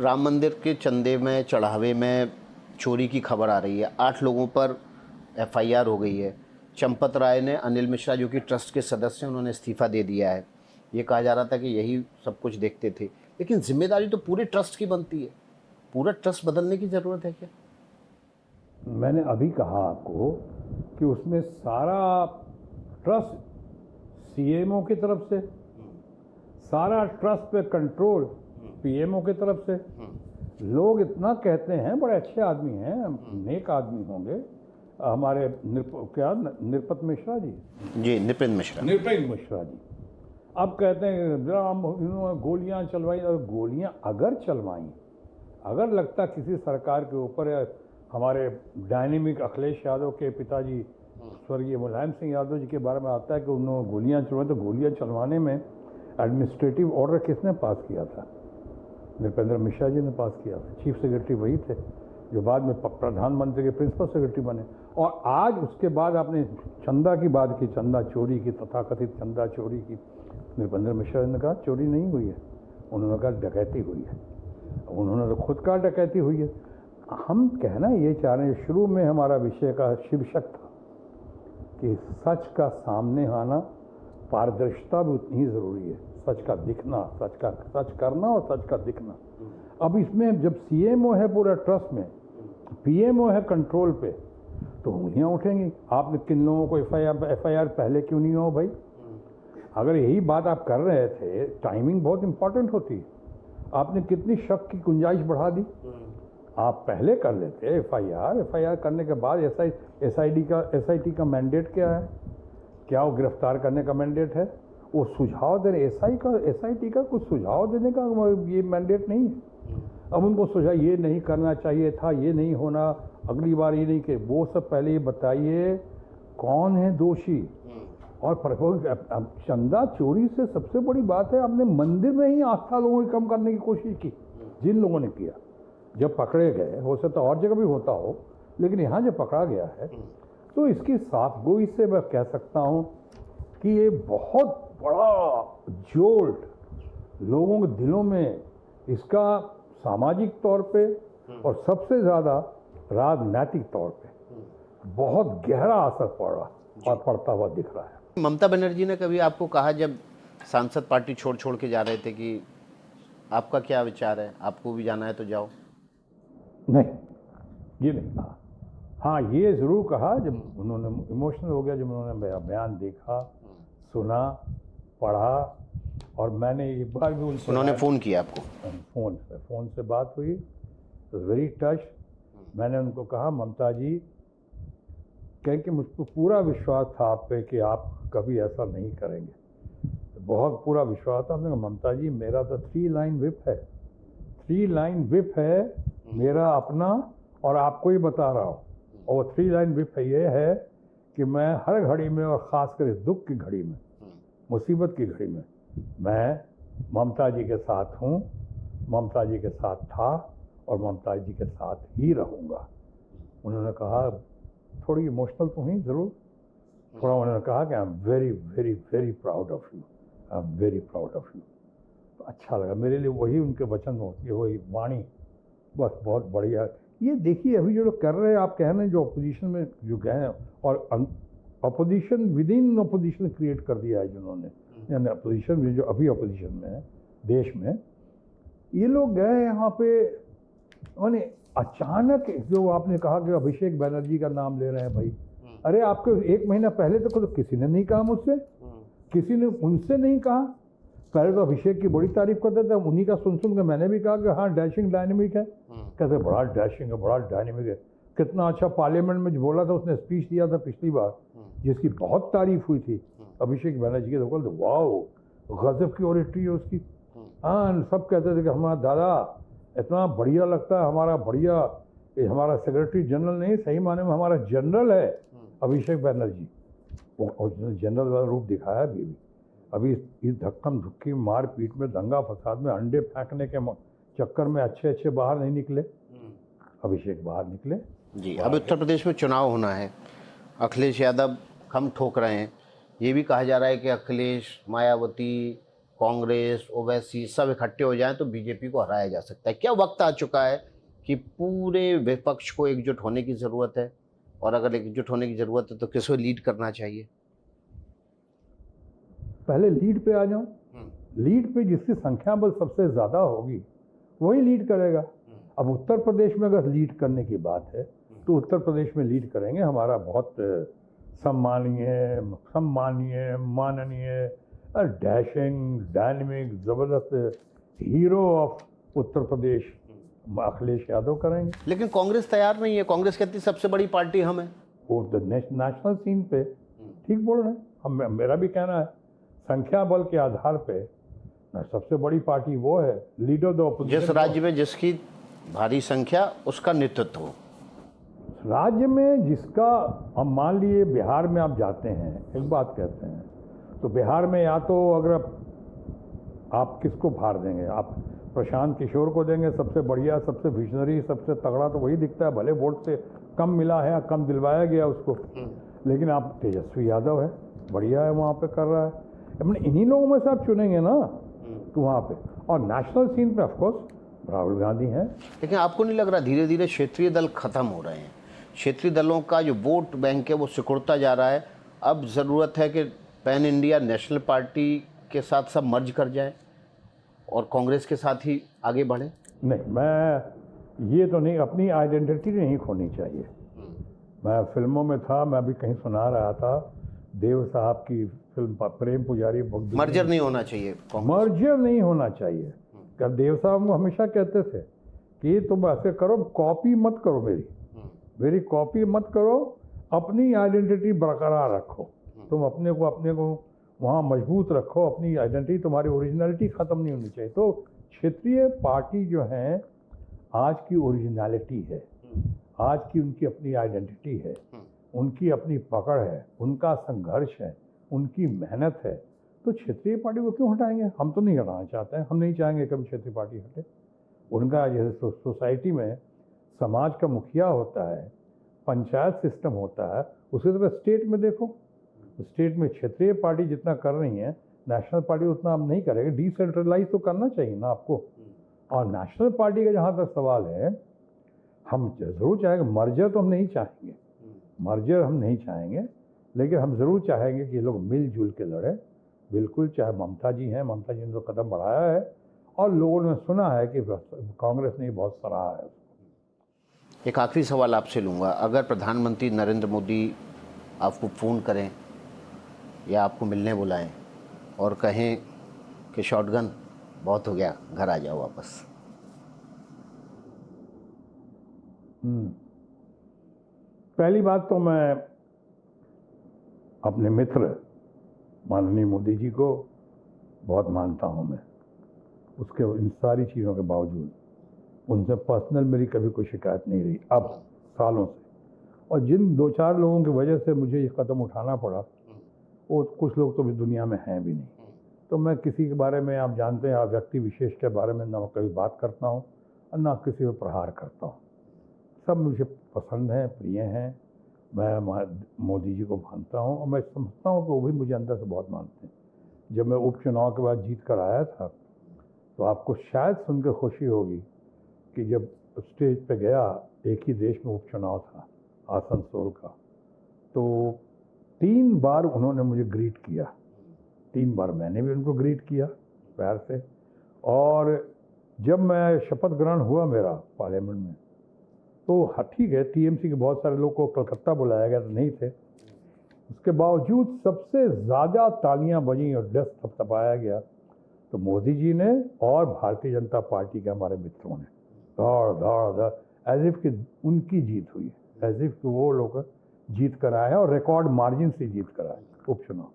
राम मंदिर के चंदे में चढ़ावे में चोरी की खबर आ रही है। 8 लोगों पर एफआईआर हो गई है। चंपत राय ने, अनिल मिश्रा जो कि ट्रस्ट के सदस्य हैं, उन्होंने इस्तीफ़ा दे दिया है। ये कहा जा रहा था कि यही सब कुछ देखते थे, लेकिन जिम्मेदारी तो पूरे ट्रस्ट की बनती है। पूरा ट्रस्ट बदलने की ज़रूरत है क्या? मैंने अभी कहा आपको कि उसमें सारा ट्रस्ट सीएमओ की तरफ से, सारा ट्रस्ट पे कंट्रोल पीएमओ की तरफ से। लोग इतना कहते हैं, बड़े अच्छे आदमी हैं, नेक आदमी होंगे हमारे निरपत मिश्रा जी, नृपेंद्र मिश्रा जी। अब कहते हैं इन्होंने गोलियां चलवाई। और गोलियां अगर चलवाई, अगर लगता किसी सरकार के ऊपर, हमारे डायनेमिक अखिलेश यादव के पिताजी स्वर्गीय मुलायम सिंह यादव जी के बारे में आता है कि उन्होंने गोलियां चलवाई, तो गोलियां चलवाने में एडमिनिस्ट्रेटिव ऑर्डर किसने पास किया था? नृपेंद्र मिश्रा जी ने पास किया था। चीफ सेक्रेटरी वही थे जो बाद में प्रधानमंत्री के प्रिंसिपल सेक्रेटरी बने। और आज उसके बाद आपने चंदा की बात की, चंदा चोरी की, तथाकथित चंदा चोरी की। नृपेंद्र मिश्रा ने कहा चोरी नहीं हुई है, उन्होंने कहा डकैती हुई है। उन्होंने तो खुद कहा डकैती हुई है। हम कहना ये चाह रहे हैं, शुरू में हमारा विषय का शीर्षक था कि सच का सामने आना, पारदर्शिता भी उतनी ही ज़रूरी है। सच का दिखना, सच करना और सच का दिखना। अब इसमें जब सीएमओ है पूरा ट्रस्ट में, पीएमओ है कंट्रोल पे, तो उंगलियां उठेंगी। आपने किन लोगों को एफआईआर पहले क्यों नहीं हो भाई? अगर यही बात आप कर रहे थे, टाइमिंग बहुत इंपॉर्टेंट होती है। आपने कितनी शक की गुंजाइश बढ़ा दी। आप पहले कर लेते एफआईआर करने के बाद एसआईटी का मैंडेट क्या है? क्या वो गिरफ्तार करने का मैंडेट है? वो सुझाव देने, एसआईटी का कुछ सुझाव देने का ये मैंडेट नहीं है। अब उनको सुझाव ये नहीं करना चाहिए था, ये नहीं होना, अगली बार ये नहीं कि वो सब पहले ये बताइए कौन है दोषी। और चंदा चोरी से सबसे बड़ी बात है, आपने मंदिर में ही आस्था लोगों की कम करने की कोशिश की। जिन लोगों ने किया, जब पकड़े गए, हो सकता है और जगह भी होता हो, लेकिन यहाँ जब पकड़ा गया है, तो इसकी साफगोई से मैं कह सकता हूँ कि ये बहुत बड़ा जोल्ट लोगों के दिलों में, इसका सामाजिक तौर पे और सबसे ज़्यादा राजनीतिक तौर पे बहुत गहरा असर पड़ रहा और पड़ता हुआ दिख रहा है। ममता बनर्जी ने कभी आपको कहा, जब सांसद पार्टी छोड़ के जा रहे थे, कि आपका क्या विचार है, आपको भी जाना है तो जाओ? नहीं, ये नहीं कहा। हाँ, ये ज़रूर कहा जब उन्होंने इमोशनल हो गया, जब उन्होंने मेरा बयान देखा, सुना, पढ़ा। और मैंने एक बार भी उन्होंने फ़ोन किया आपको? फ़ोन से बात हुई, तो वेरी टच। मैंने उनको कहा, ममता जी, क्योंकि मुझको पूरा विश्वास था आप पे कि आप कभी ऐसा नहीं करेंगे, बहुत पूरा विश्वास था। हमने कहा, ममता जी, मेरा तो 3 लाइन व्हिप है, 3 लाइन व्हिप है मेरा अपना, और आपको ही बता रहा हूँ। और 3 लाइन व्हिप ये है कि मैं हर घड़ी में, और ख़ासकर इस दुख की घड़ी में, मुसीबत की घड़ी में, मैं ममता जी के साथ हूँ, ममता जी के साथ था और ममता जी के साथ ही रहूँगा। उन्होंने कहा, थोड़ी इमोशनल तो हुई ज़रूर, थोड़ा। उन्होंने कहा कि I am very very very proud of you, I am very proud of you. तो अच्छा लगा मेरे लिए, वही उनके वचन होती है, वही वाणी, बस बहुत बढ़िया। ये देखिए, अभी जो लोग कर रहे हैं, आप कह रहे हैं, जो अपोजिशन में जो गए हैं, और opposition with in opposition create कर दिया है जिन्होंने, यानी अपोजिशन में जो अभी अपोजिशन में है देश में, ये लोग गए यहाँ पे, माने अचानक जो आपने कहा कि अभिषेक बनर्जी का नाम ले रहे हैं भाई, अरे आपको 1 महीना पहले तो किसी ने नहीं कहा मुझसे, किसी ने उनसे नहीं कहा। पहले तो अभिषेक की बड़ी तारीफ करते थे, उन्हीं का सुन के मैंने भी कहा कि हाँ, डैशिंग डायनेमिक है। कहते बड़ा डैशिंग है, बड़ा डायनेमिक है, कितना अच्छा पार्लियामेंट में जो बोला था, उसने स्पीच दिया था पिछली बार, जिसकी बहुत तारीफ हुई थी अभिषेक बनर्जी की। तो बोलते वाह, गजब की ऑरेटरी है उसकी। हाँ, सब कहते थे कि हमारा दादा इतना बढ़िया लगता है, हमारा बढ़िया, हमारा सेक्रेटरी जनरल नहीं, सही माने में हमारा जनरल है अभिषेक बनर्जी। और जनरल वाला रूप दिखाया अभी इस धक्कम धुक्की मार पीट में, दंगा फसाद में, अंडे फेंकने के चक्कर में अच्छे बाहर नहीं निकले, अभिषेक बाहर निकले जी। अब उत्तर प्रदेश में चुनाव होना है, अखिलेश यादव हम ठोक रहे हैं। ये भी कहा जा रहा है कि अखिलेश, मायावती कांग्रेस, ओवैसी सब इकट्ठे हो जाएं तो बीजेपी को हराया जा सकता है। क्या वक्त आ चुका है कि पूरे विपक्ष को एकजुट होने की ज़रूरत है? और अगर एकजुट होने की ज़रूरत है तो किसको लीड करना चाहिए? पहले लीड पे आ जाऊं। लीड पे जिसकी संख्या बल सबसे ज़्यादा होगी वही लीड करेगा। अब उत्तर प्रदेश में अगर लीड करने की बात है तो उत्तर प्रदेश में लीड करेंगे हमारा बहुत सम्मानीय माननीय डैशिंग डायनेमिक ज़बरदस्त हीरो ऑफ उत्तर प्रदेश अखिलेश यादव करेंगे। लेकिन कांग्रेस तैयार नहीं है। कांग्रेस कहती है सबसे बड़ी पार्टी हम है। वो तो नेशनल सीन पे ठीक बोल रहे हैं। हम मेरा भी कहना है संख्या बल के आधार पे सबसे बड़ी पार्टी वो है, लीडर द ऑपोजिशन। जिस राज्य में जिसकी भारी संख्या उसका नेतृत्व हो। राज्य में जिसका, अब मान लिए बिहार में आप जाते हैं, एक बात कहते हैं तो बिहार में या तो अगर आप किसको भार देंगे, आप प्रशांत किशोर को देंगे, सबसे बढ़िया, सबसे विजनरी, सबसे तगड़ा तो वही दिखता है, भले वोट से कम मिला है या कम दिलवाया गया उसको, लेकिन आप तेजस्वी यादव है, बढ़िया है, वहाँ पे कर रहा है। अपने इन्हीं लोगों में से आप चुनेंगे ना तो वहाँ पे। और नेशनल सीन पे ऑफकोर्स राहुल गांधी हैं। लेकिन आपको नहीं लग रहा धीरे धीरे क्षेत्रीय दल खत्म हो रहे हैं? क्षेत्रीय दलों का जो वोट बैंक है वो सिकुड़ता जा रहा है। अब ज़रूरत है कि पैन इंडिया नेशनल पार्टी के साथ सब मर्ज कर जाए और कांग्रेस के साथ ही आगे बढ़े। नहीं, मैं ये तो नहीं, अपनी आइडेंटिटी नहीं खोनी चाहिए। मैं फिल्मों में था, मैं अभी कहीं सुना रहा था देव साहब की फिल्म प्रेम पुजारी, मर्जर नहीं होना चाहिए। मर्जर नहीं होना चाहिए। क्या देव साहब हमेशा कहते थे कि तुम ऐसे करो, कॉपी मत करो, मेरी कॉपी मत करो, अपनी आइडेंटिटी बरकरार रखो, तुम अपने को वहाँ मजबूत रखो, अपनी आइडेंटिटी, तुम्हारी ओरिजिनलिटी ख़त्म नहीं होनी चाहिए। तो क्षेत्रीय पार्टी जो है आज की ओरिजिनलिटी है, आज की उनकी अपनी आइडेंटिटी है, उनकी अपनी पकड़ है, उनका संघर्ष है, उनकी मेहनत है। तो क्षेत्रीय पार्टी को क्यों हटाएंगे? हम तो नहीं हटाना चाहते हैं, हम नहीं चाहेंगे कभी क्षेत्रीय पार्टी हटे। उनका जैसे सोसाइटी में समाज का मुखिया होता है, पंचायत सिस्टम होता है, उसी तरह स्टेट में देखो, स्टेट में क्षेत्रीय पार्टी जितना कर रही है नेशनल पार्टी उतना हम नहीं करेंगे। डिसेंट्रलाइज तो करना चाहिए ना आपको। और नेशनल पार्टी का जहाँ तक सवाल है, हम ज़रूर चाहेंगे मर्जर, तो हम नहीं चाहेंगे मर्जर, हम नहीं चाहेंगे, लेकिन हम ज़रूर चाहेंगे कि ये लोग मिलजुल के लड़े। बिल्कुल, चाहे ममता जी हैं, ममता जी ने तो कदम बढ़ाया है और लोगों ने सुना है कि कांग्रेस ने बहुत सराहा है। एक आखिरी सवाल आपसे लूँगा, अगर प्रधानमंत्री नरेंद्र मोदी आपको फ़ोन करें या आपको मिलने बुलाएं और कहें कि शॉटगन बहुत हो गया, घर आ जाओ वापस, पहली बात तो मैं अपने मित्र माननीय मोदी जी को बहुत मानता हूं। मैं उसके इन सारी चीज़ों के बावजूद उनसे पर्सनल मेरी कभी कोई शिकायत नहीं रही अब सालों से। और जिन दो चार लोगों की वजह से मुझे ये कदम उठाना पड़ा, वो कुछ लोग तो भी दुनिया में हैं भी नहीं। तो मैं किसी के बारे में, आप जानते हैं, आप व्यक्ति विशेष के बारे में ना कभी बात करता हूँ और ना किसी पर प्रहार करता हूँ। सब मुझे पसंद हैं, प्रिय हैं। मैं मोदी जी को मानता हूँ और मैं समझता हूँ कि वो भी मुझे अंदर से बहुत मानते हैं। जब मैं उपचुनाव के बाद जीत कर आया था तो आपको शायद सुनकर खुशी होगी कि जब स्टेज पे गया, एक ही देश में उपचुनाव था आसनसोल का, तो 3 बार उन्होंने मुझे ग्रीट किया, 3 बार मैंने भी उनको ग्रीट किया प्यार से। और जब मैं शपथ ग्रहण हुआ मेरा पार्लियामेंट में, तो ठीक है, टीएमसी के बहुत सारे लोग को कलकत्ता बुलाया गया, तो नहीं थे, उसके बावजूद सबसे ज़्यादा तालियां बजी और डेस्क थपथपाया गया तो मोदी जी ने और भारतीय जनता पार्टी के हमारे मित्रों ने दौड़ एज इफ कि उनकी जीत हुई, एज इफ कि वो लोग जीत कर आए और रिकॉर्ड मार्जिन से जीत कर आए उपचुनाव।